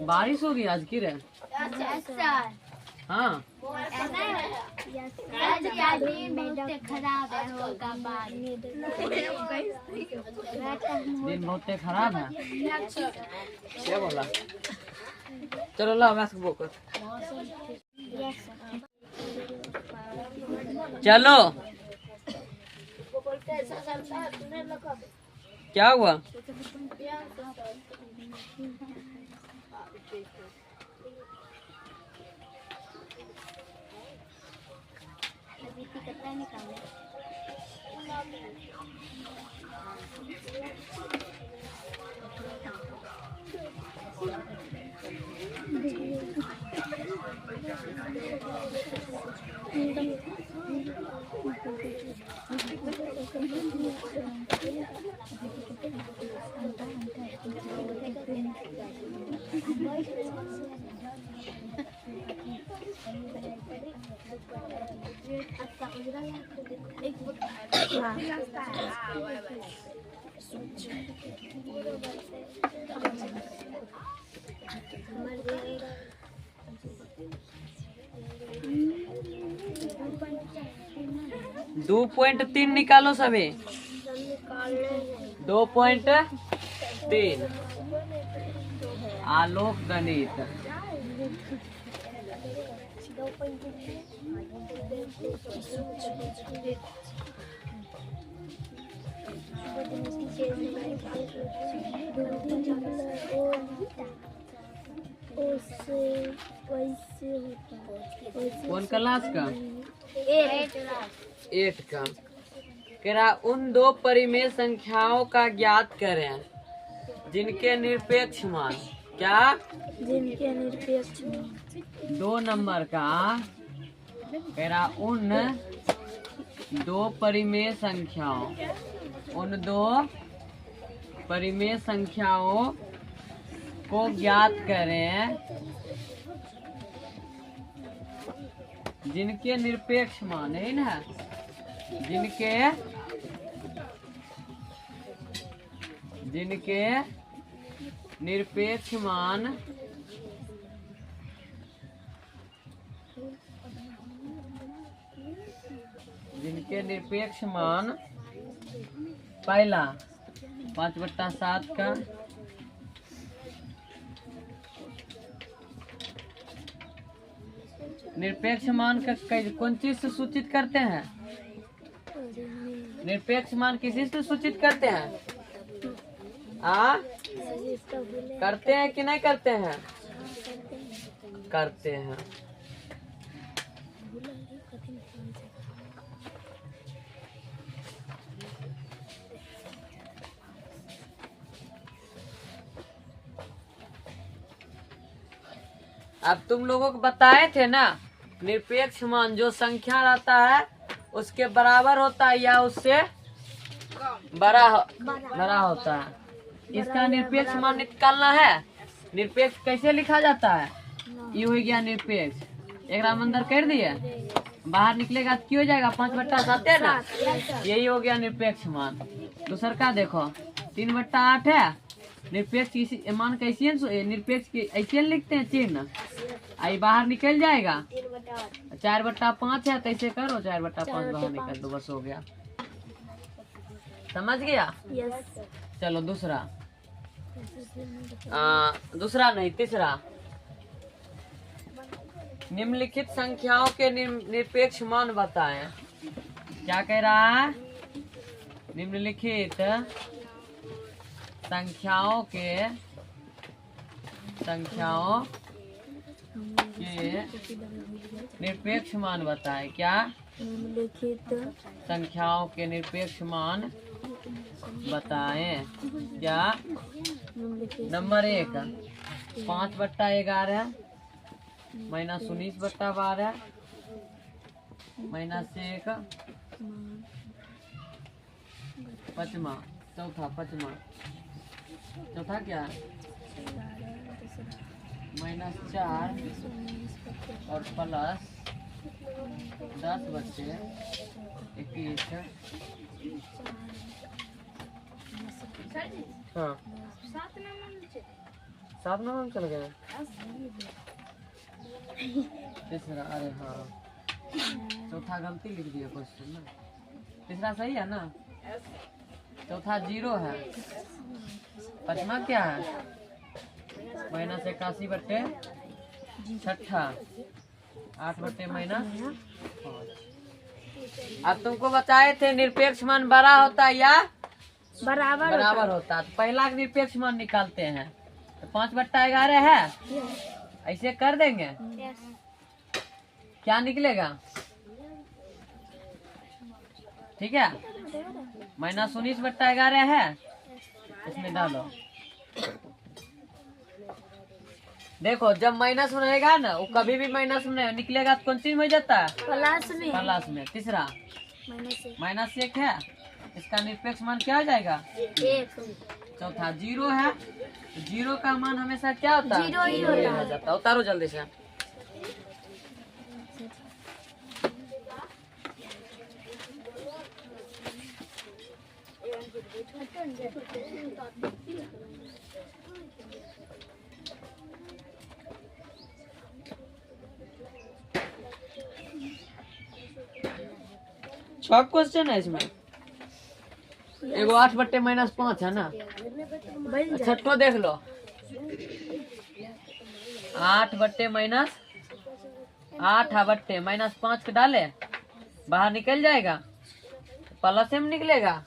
बारिश होगी आज की रे? हाँ खराब है, होगा दिन बहुत खराब है। क्या बोला? चलो ला मैं बोकर चलो। क्या हुआ? कितना निकाले? 2.3 निकालो सभी। 2.3 आलोक गणित। कौन क्लास का? 8 का। कह रहा उन दो परिमेय संख्याओं का ज्ञात करें जिनके निरपेक्ष मान क्या? जिनके निरपेक्ष मान 2 नंबर का। कह रहा उन दो परिमेय संख्याओं को ज्ञात करें जिनके निरपेक्ष मान है ना, जिनके निरपेक्ष मान पहला 5/7 का निरपेक्ष मान का कौन चीज से सूचित करते हैं? निरपेक्ष मान किसी से सूचित करते हैं? करते हैं कि नहीं करते हैं? करते हैं। अब तुम लोगों को बताए थे ना, निरपेक्ष मान जो संख्या रहता है उसके बराबर होता है या उससे बड़ा होता है। इसका निरपेक्ष मान निकालना है। निरपेक्ष कैसे लिखा जाता है? ये हो गया निरपेक्ष। एक अंदर कर दिए, बाहर निकलेगा तो क्यों हो जाएगा? 5/7 है ना, यही हो गया निरपेक्ष मान। दूसर का देखो 3/8 है। निरपेक्ष मान कैसे निरपेक्ष ऐसे लिखते हैं चिन्ह, आई बाहर निकल जाएगा। 4/5 है तो ऐसे करो 4/5 बाहर निकल दो, बस हो गया। समझ गया? चलो दूसरा नहीं तीसरा। निम्नलिखित संख्याओं के निरपेक्ष मान बताएं। क्या कह रहा है? निम्नलिखित संख्याओं के निरपेक्ष मान बताएं। क्या? निम्नलिखित संख्याओं के निरपेक्ष मान बताएं। क्या? नंबर 1 5/11 माइनस 19/12 माइनस 1 5वां चौथा क्या? -4 और प्लस 10/21 हाँ 7 नंबर में चल गया। तीसरा, अरे हाँ चौथा गलती लिख दिया क्वेश्चन ना। तीसरा सही है ना। चौथा 0 है। पांचवा क्या है? -81 बटे छठा 8 बटे -5। अब तुमको बताए थे निरपेक्ष मान बड़ा होता है या बराबर होता है। तो पहला निरपेक्ष मान निकालते हैं। तो 5/11 है, ऐसे कर देंगे। क्या निकलेगा? ठीक है, -19/11 है, इसमें डालो। देखो जब माइनस में रहेगा ना, वो कभी भी माइनस में निकलेगा तो कौन चीज में जाता है? प्लस में। तीसरा -1 है, इसका निरपेक्ष मान क्या हो जाएगा? 1। चौथा 0 है, 0 का मान हमेशा क्या होता है? 0 ही होता है। उतारो जल्दी से। छह क्वेश्चन है इसमें। एगो 8 बटे -5 है ना। छठो देख लो, 8 बटे -8 बटे -5 के डाले बाहर निकल जाएगा, प्लस में निकलेगा।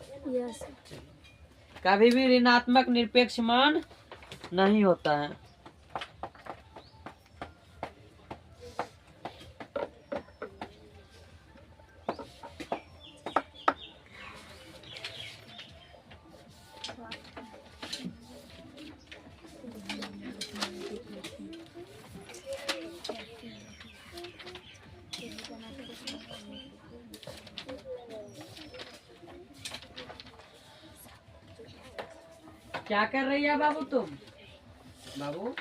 कभी भी ऋणात्मक निरपेक्ष मान नहीं होता है। क्या कर रही है बाबू तुम? बाबू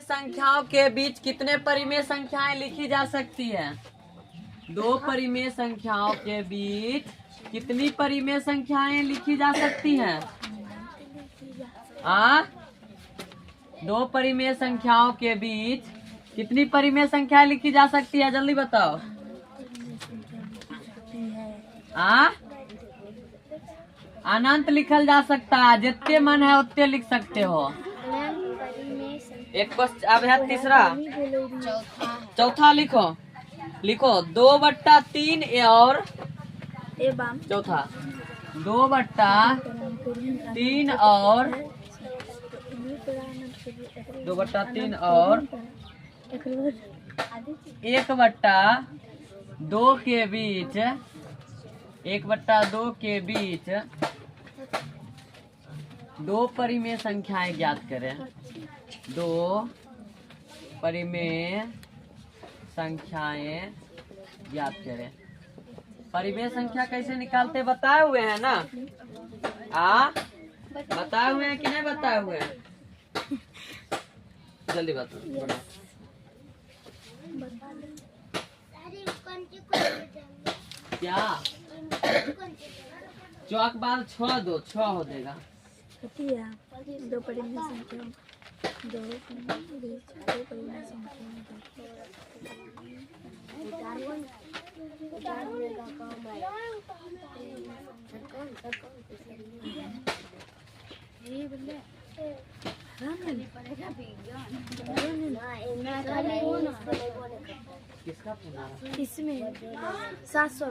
संख्याओं के बीच कितने परिमेय संख्याएं लिखी जा सकती है? 2 परिमेय संख्याओं के बीच कितनी परिमेय संख्याएं लिखी जा सकती हैं? 2 परिमेय संख्याओं के बीच कितनी परिमेय संख्याएं लिखी जा सकती है? जल्दी बताओ। अनंत लिखल जा सकता है, जितने मन है उतने लिख सकते हो। एक क्वेश्चन अब है तीसरा। चौथा लिखो 2/3 और चौथा 2/3 और 2/3 और 1/2 के बीच 1/2 के बीच 2 परिमेय संख्याएं ज्ञात करें। 2 परिमेय संख्याएं ज्ञात करें। परिमेय संख्या कैसे निकालते बताए हुए हैं ना। बताए हुए हैं कि नहीं बताए हुए हैं? जल्दी बताओ। क्या चौक बाद 6 दो 6 हो जाएगा। 2 परिमेय संख्या 2 परिमेय संख्या किसका पूरा? इसमें 700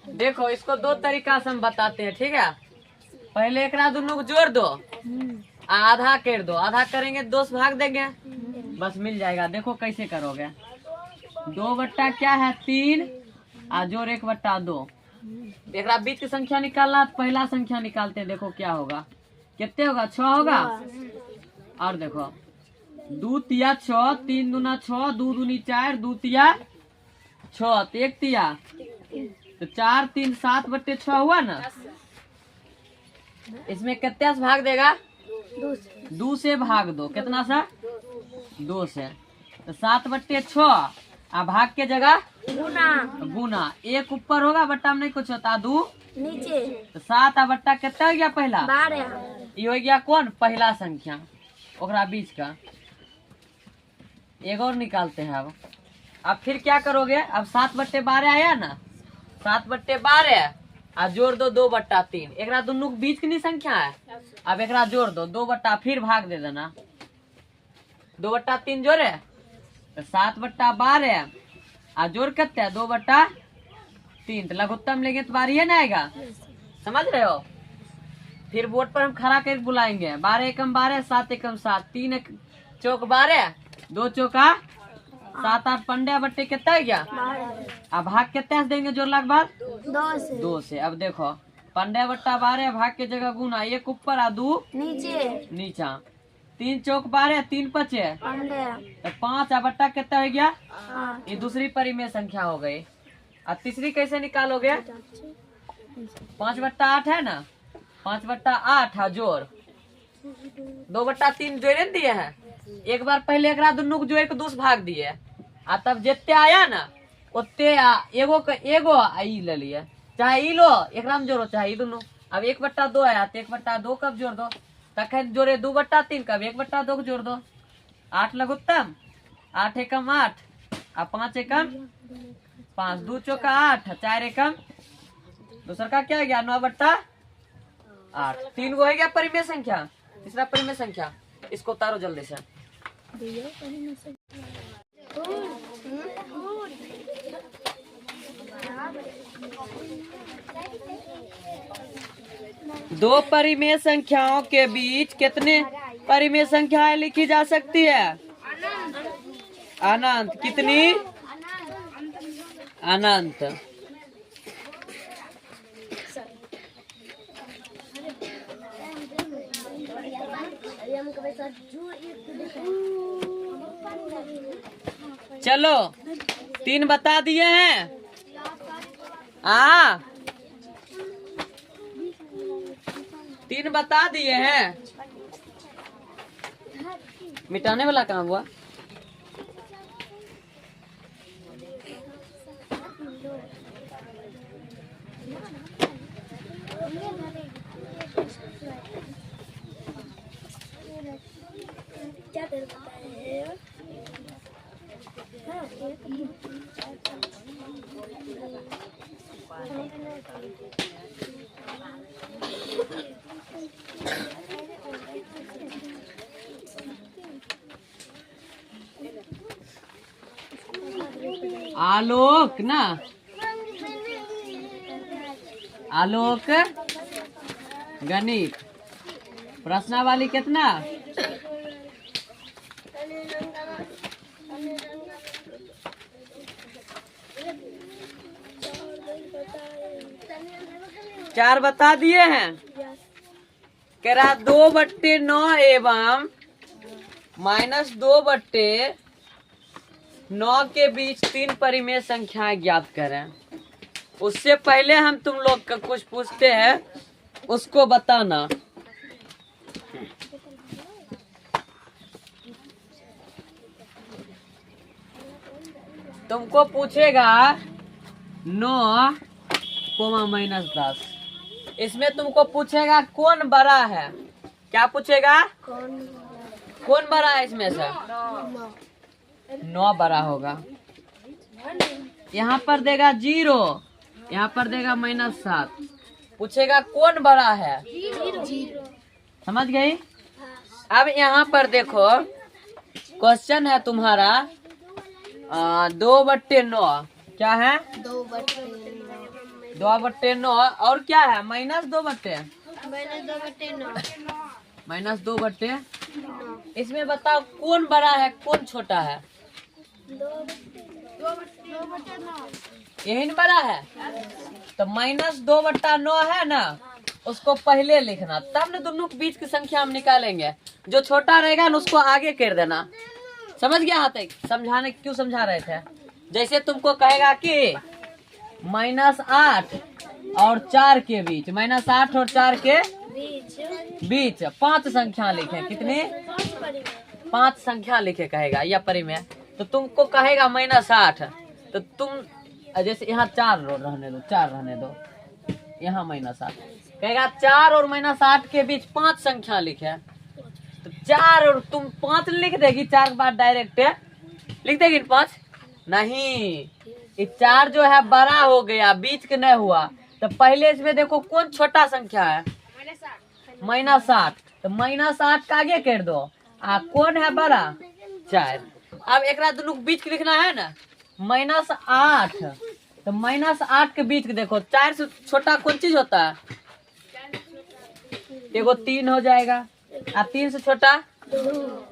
देखो इसको 2 तरीका से हम बताते हैं, ठीक है। पहले एक दोनों को जोड़ दो, आधा कर दो, आधा करेंगे 2 से भाग देंगे, बस मिल जाएगा। देखो कैसे करोगे। 2/3 जोड़ 1/2। एक बीच की संख्या निकालना, पहला संख्या निकालते हैं। देखो क्या होगा, कितने होगा? 6 होगा। और देखो 2 तिया 6, 3 दूना 6, 2 दूनी 4, 2 तिया 6, 1 तिया तो 4 3 7/6 हुआ ना। इसमें कितने से भाग देगा? 2 से भाग दो। कितना सा? 2 से। तो 7/6 भाग के जगह गुना। एक ऊपर होगा, बट्टा में नहीं कुछ होता, 2 नीचे। तो 7 बट्टा कितना हो गया? पहला 12। ये हो गया कौन? पहला संख्या। ओकरा बीच का एक और निकालते हैं। अब फिर क्या करोगे? अब 7/12 आया ना, 7/12 और जोड़ दो 2/3। एकरा दोनों के बीच की संख्या है। अब एकरा जोड़ दो 2 बट्टा, फिर भाग दे देना। 2/3 जोड़े तो 7/12 और जोड़ कितने? 2/3। तो लघुत्तम लेंगे तो बारी है ना आएगा। समझ रहे हो? फिर बोर्ड पर हम खड़ा करके बुलाएंगे। 12 एकम 12, 7 एकम 7, 3 चौक 12, 2 चौका 7 8 15 बट्टे कितना है गया? अब भाग कितने से देंगे जोड़ला के बाद? 2 से। अब देखो 15/12 भाग के जगह गुना, एक ऊपर और 2 नीचा। 3 चौक 12, 3 5 तो 5 बट्टा कितना हो गया? ये दूसरी परिमेय संख्या हो गई। और तीसरी कैसे निकालोगे? 5/8 है ना, 5/8 जोड़ 2/3 जोड़े दिए हैं। एक बार पहले एक दोनों को जोड़ के 2 भाग दिए आ तब जितने आया ना उतने एगो ई ले लिए। चाहे ई लो एक में जोड़ो, चाहे ई दोनों। अब 1/2 आया तो 1/2 कब जोड़ दो? तखन जोड़े 2/3 कब? 1/2 को जोड़ दो। 8 लघुत्तम, 8 एकम 8 और 5 एकम 5, 2 चौका 8, 4 एकम दूसरा का क्या गया? 9/8। 3 गो है गया परिमेय संख्या। तीसरा परिमेय संख्या इसको उतारो जल्दी से। दो परिमेय संख्याओं के बीच कितने परिमेय संख्याएं लिखी जा सकती है? अनंत। कितनी? अनंत। चलो 3 बता दिए हैं। 3 बता दिए हैं। मिटाने वाला काम हुआ। आलोक ना, आलोक गणित प्रश्नावली कितना? चार बता दिए हैं। कह रहा 2/9 एवं -2/9 के बीच 3 परिमेय संख्याएं ज्ञात करें। उससे पहले हम तुम लोग का कुछ पूछते हैं, उसको बताना। तुमको पूछेगा 9, -10। इसमें तुमको पूछेगा कौन बड़ा है। क्या पूछेगा? कौन बड़ा है इसमें से? 9 बड़ा होगा। यहाँ पर देगा 0, यहाँ पर देगा -7। पूछेगा कौन बड़ा है? समझ गई? अब यहाँ पर देखो क्वेश्चन है तुम्हारा 2/9। क्या है? 2/9 और क्या है? -2/9। इसमें बताओ कौन बड़ा है कौन छोटा है? यही बड़ा है। तो -2/9 है ना, उसको पहले लिखना, तब ना दोनों के बीच की संख्या हम निकालेंगे। जो छोटा रहेगा ना उसको आगे कर देना। समझ गया? यहाँ तक समझाने क्यों समझा रहे थे? जैसे तुमको कहेगा कि -8 और 4 के बीच, -8 और 4 के बीच 5 संख्या लिखे। कितनी? 5 संख्या लिखे कहेगा या परिमेय। तो तुमको कहेगा -8, तो तुम जैसे यहाँ 4 रहने दो, 4 रहने दो, यहाँ -8 कहेगा 4 और -8 के बीच 5 संख्या लिखे। तो 4 और तुम 5 लिख देगी, 4 के बाद डायरेक्ट लिख देगी 5? नहीं, ये 4 जो है बड़ा हो गया, बीच के नहीं हुआ। तो पहले इसमें देखो कौन छोटा संख्या है, -8। तो -8 का आगे कर दो। कौन है बड़ा? 4। अब एक दोनों के बीच के लिखना है ना, -8। तो -8 के बीच के देखो 4 से छोटा कौन चीज होता है? एगो 3 हो जाएगा, 3 से छोटा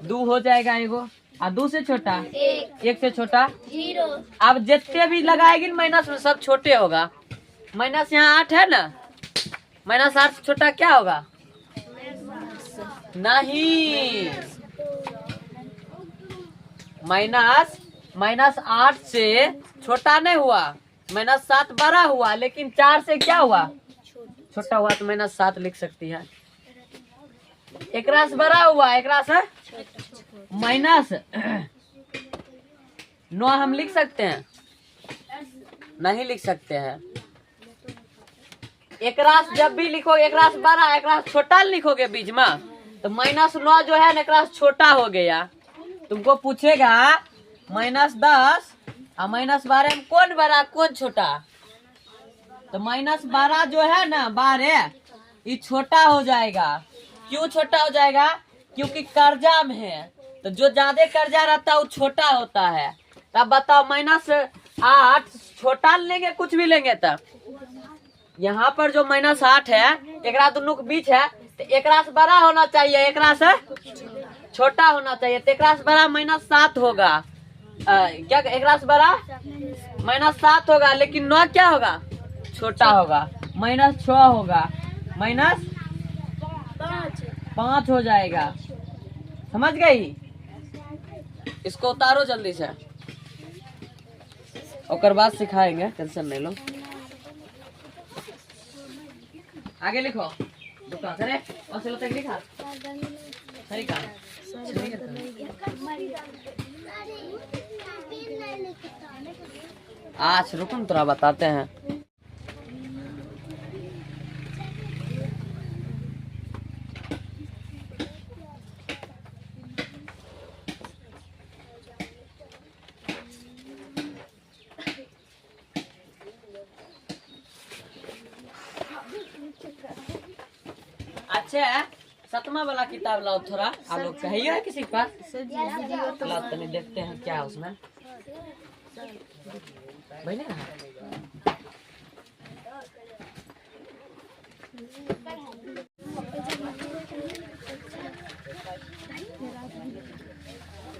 2 हो जाएगा एगो, 2 से छोटा 1 से छोटा 0। अब जितने भी लगाएगी माइनस में सब छोटे होगा। माइनस यहाँ 8 है ना, -8 से छोटा क्या होगा? नहीं, -8 से छोटा नहीं हुआ, -7 बड़ा हुआ, लेकिन 4 से क्या हुआ? छोटा हुआ। तो -7 लिख सकती है। एक से बड़ा हुआ, एक से -9 हम लिख सकते हैं? नहीं लिख सकते हैं। एक जब भी लिखोगे, एक बड़ा एक छोटा लिखोगे बीच में, तो -9 जो है ना एक छोटा हो गया। तुमको पूछेगा -10 और -12 में कौन बड़ा कौन छोटा? तो -12 जो है ना 12 ये छोटा हो जाएगा। क्यों छोटा हो जाएगा? क्योंकि कर्जा में है, तो जो ज्यादा कर्जा रहता है वो छोटा होता है। तब बताओ -8 छोटा लेंगे कुछ भी लेंगे? तब यहाँ पर जो -8 है एक दोनों के बीच है, तो एक से बड़ा होना चाहिए, एक से छोटा होना चाहिए। तो एक से बड़ा -7 होगा। क्या एक से बड़ा -7 होगा, लेकिन 9 क्या होगा? छोटा होगा। -6 होगा, -5 हो जाएगा। समझ गई? इसको उतारो जल्दी से, और बाद सिखाएंगे, टेंशन नहीं लो। आगे लिखो। दुकान सरे और से तक लिखा सही का। आज रुको ना, थोड़ा बताते हैं। अच्छा, 7वां वाला किताब लाओ थोड़ा। आप लोग कहिए है किसी के पास? लाओ तो नहीं, देखते हैं क्या है उसमें। बने ना?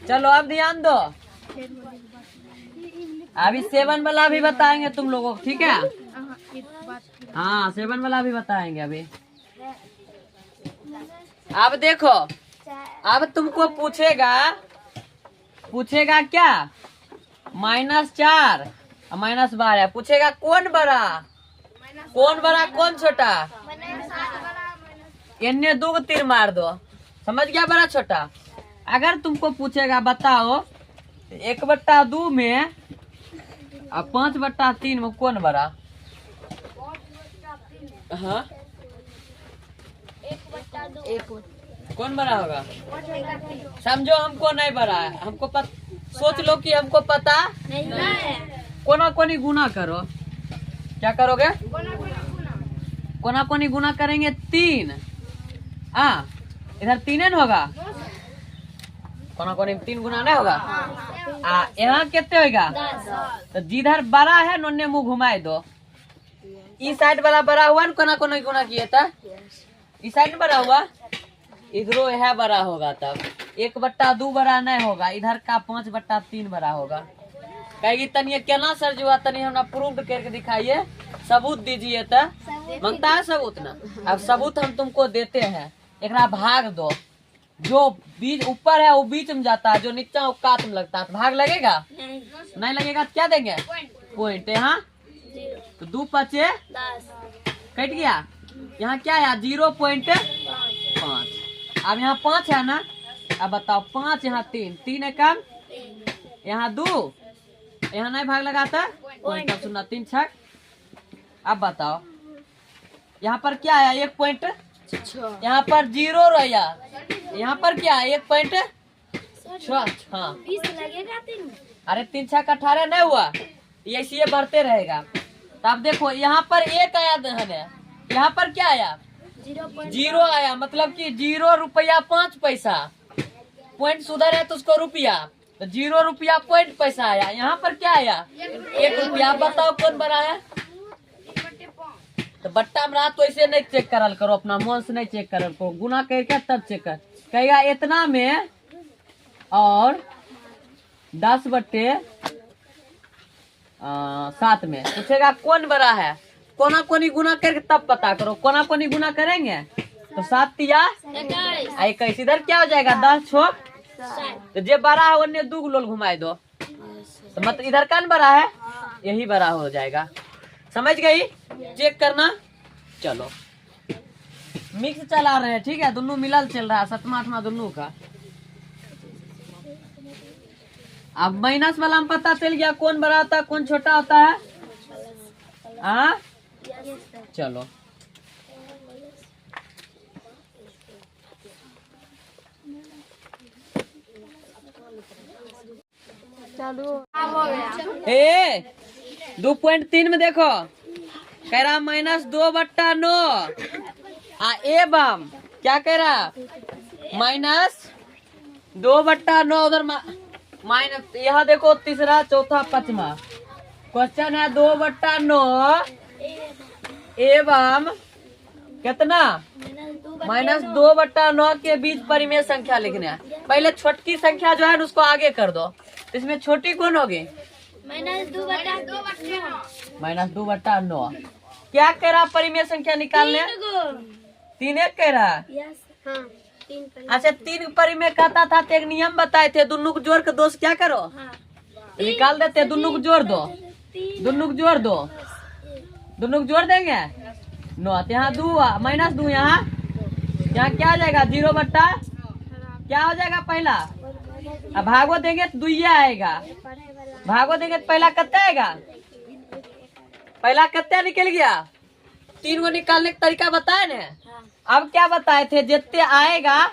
चलो अब ध्यान दो, अभी 7 वाला भी बताएंगे तुम लोगों को, ठीक है? हाँ 7 वाला भी बताएंगे अभी। अब देखो, अब तुमको पूछेगा क्या? -4 और -12 पूछेगा कौन बड़ा कौन छोटा? इन्हें 2 तीर मार दो, समझ गया? बड़ा छोटा। अगर तुमको पूछेगा बताओ 1/2 में और 5/3 में कौन बड़ा? हाँ, कौन बड़ा होगा? समझो हमको नहीं बड़ा है, हमको सोच लो कि हमको पता कोना कोनी गुना करो। क्या करोगे? कोना कोनी गुना करेंगे 3। इधर 3 न होगा, कोना कोनी 3 गुना नहीं होगा। यहाँ कितने होगा? तो जिधर बड़ा है नोने मुंह घुमाए दो। इस साइड वाला बड़ा हुआ ना, कोना कोनी गुना किए था, इस साइड बड़ा हुआ, इधरो यह बड़ा होगा। तब 1/2 बड़ा नहीं होगा, इधर का 5/3 बड़ा होगा। कहेगी तनिए केना सर जो तनी हमरा प्रूफ करके दिखाइए, सबूत दीजिए। तो मांगता है सबूत ना? अब सबूत हम तुमको देते हैं। एक भाग दो, जो बीच ऊपर है वो बीच में जाता है, जो नीचा वो कात में लगता है। भाग लगेगा? नहीं लगेगा तो क्या देंगे? पॉइंट। यहाँ तो 2 पचे 10 कट गया। यहाँ क्या है 0.5। अब यहाँ 5 है ना, अब बताओ 5 यहाँ 3 है कम, यहाँ 2, यहाँ नहीं भाग लगाता पॉइंट सुनना 3 छक। अब बताओ यहाँ पर क्या है 1 यहाँ पर 0 रहा, यहाँ पर क्या है 1.6। हाँ 20 लगेगा 3 अरे 3 छक 18 नहीं हुआ, ये इसी बढ़ते रहेगा। तो अब देखो यहाँ पर 1 आया है, यहाँ पर क्या आया 0 आया, मतलब कि 0 रुपया 5 पैसा। पॉइंट सुधर है तो उसको रुपया, तो 0 रुपया पॉइंट पैसा आया। यहाँ पर क्या आया 1 रुपया। बताओ कौन बड़ा है। तो बट्टा में रहा तो ऐसे नहीं चेक करल करो, अपना मन से नहीं चेक करल करो, गुना करके तब चेक कर। कहेगा इतना में और 10/7 में पूछेगा कौन बड़ा है, कोना कोनी गुना करके तब पता करो। कोना कोनी गुना करेंगे तो 7 या 21, इधर क्या हो जाएगा 10 छोक। तो जे बड़ा है उन्हें 2 लोग घुमाए दो, तो मतलब इधर कौन बड़ा है, यही बड़ा हो जाएगा। समझ गई, चेक करना। चलो मिक्स चला रहे हैं, ठीक है, दोनों मिलल चल रहा है, 7वां 8वां दोनों का। अब माइनस वाला हम पता चल गया कौन बड़ा होता है कौन छोटा होता है। हाँ चलो ए 2.3 में देखो कह रहा -2/9 एवं क्या कह रहा -2/9 उधर माइनस। यहाँ देखो तीसरा चौथा 5वां क्वेश्चन है 2/9 एवं कितना -2/9 के बीच परिमेय संख्या लिखना है। पहले छोटी संख्या जो है उसको आगे कर दो, इसमें छोटी कौन होगी -2/9। क्या कह रहा परिमेय संख्या निकालने 3 1 कह रहा। अच्छा 3 परिमेय कहता था तो एक नियम बताए थे, दोनों को जोड़ के दोस्त क्या करो निकाल देते, दोनों को जोड़ दो, दोनों को जोड़ दो, दोनों को जोड़ देंगे 9। यहाँ 2 -2 यहाँ क्या आ जाएगा 0 क्या हो जाएगा पहला। अब भागो देंगे तो 2 आएगा, भागो देंगे तो पहला कितना आएगा, पहला कितना निकल गया। 3 को निकालने का तरीका बताए ना। अब क्या बताए थे जितने आएगा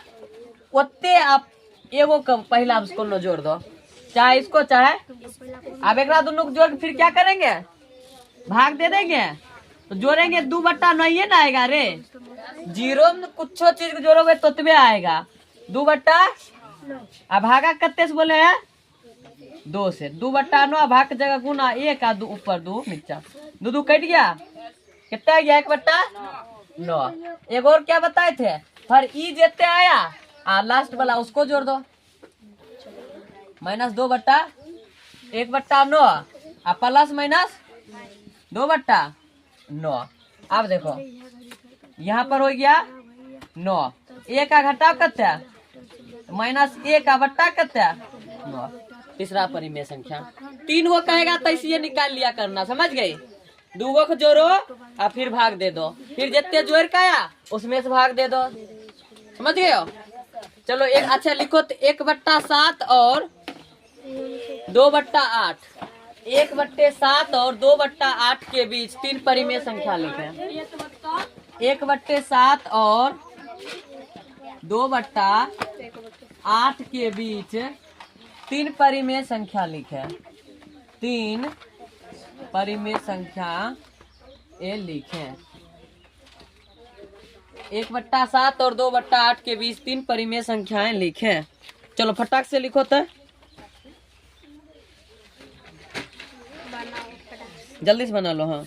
उतने आप एगो पहला उसको लो जोड़ दो, चाहे इसको चाहे। अब एक दोनों को जोड़ के फिर क्या करेंगे भाग दे देंगे, तो जोड़ेंगे 2/9 ये ना आएगा रे। 0 में कुछ चीज को जोड़ोगे तो तुम्हें आएगा 2/9। अब भागा कितने से बोले हैं 2 से। 2/9 भाग की जगह गुना 1 2 ऊपर 2 नीचा 2 2 कट गया, कितना गया 1/9। एक और क्या बताए थे हर ई जितने आया लास्ट वाला उसको जोड़ दो, -2/1/9 प्लस -2/9। अब देखो यहाँ पर हो गया 9, 1 का घटाव कितना -1 का बट्टा कितना 9। तीसरा परिमेय संख्या 3 को कहेगा तो इसे निकाल लिया करना, समझ गई। 2 को जोड़ो और फिर भाग दे दो, फिर जितने जोड़ का आया उसमें से भाग दे दो, समझ गए हो। चलो एक अच्छा लिखो तो 1/7 और 2/8, 1/7 और 2/8 के बीच 3 परिमेय संख्या लिखे। 1/7 और 2/8 के बीच 3 परिमेय संख्या लिखे, 3 परिमेय संख्या ये लिखे। 1/7 और 2/8 के बीच 3 परिमेय संख्याएं लिखे। चलो फटाक से लिखो तो, जल्दी से बना लो। हाँ